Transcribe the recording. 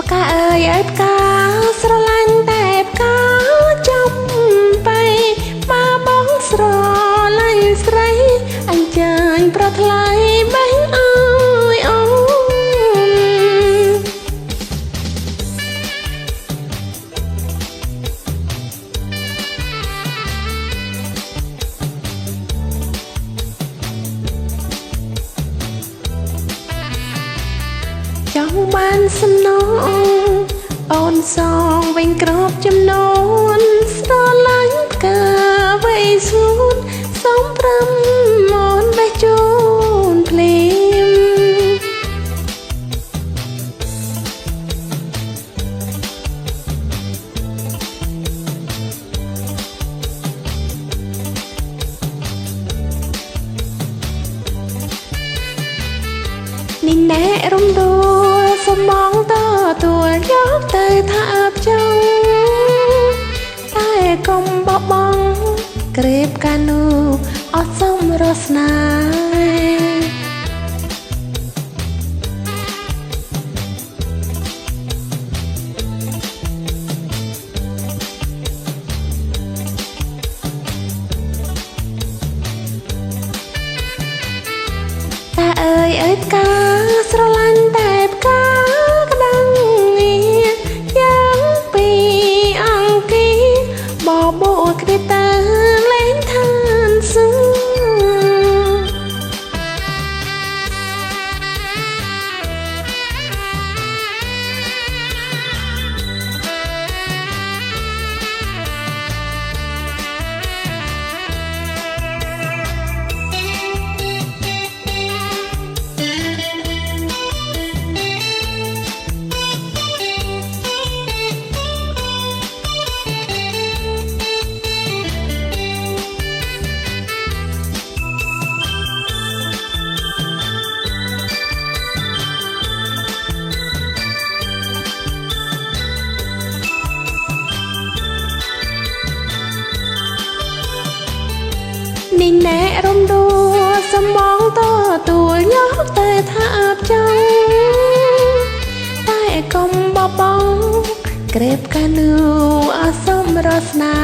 ផ្កាអើយផ្កាស្រឡាញ់តែផ្កាចំបៃមកបងស្រឡាញ់ស្រីអញ្ជើញប្រថ្លៃបេះអើយអូនចង់បានសំណងអូនសងវិញក្របចំនួនស្រឡាញ់ផ្កាវៃសួនសូមប្រាំអូនបេះជូនភ្លាមនេះណែរំដួលសមងតទួលយកទៅថាប់ចង់តែកុំបបង់ក្រេបកានូអត់សមរស្នាតាអើយផ្កាស្រឡាញ់តែផ្កាក្តាំងងារយ៉ាងពីអង្គាបបោគ្នាទៅលេងឋានសួគ៌នេះណែរំដួលសមងតទួលយកទៅថាប់ចង់តែកុំបបង់ក្រេបកានូអសមរស្នា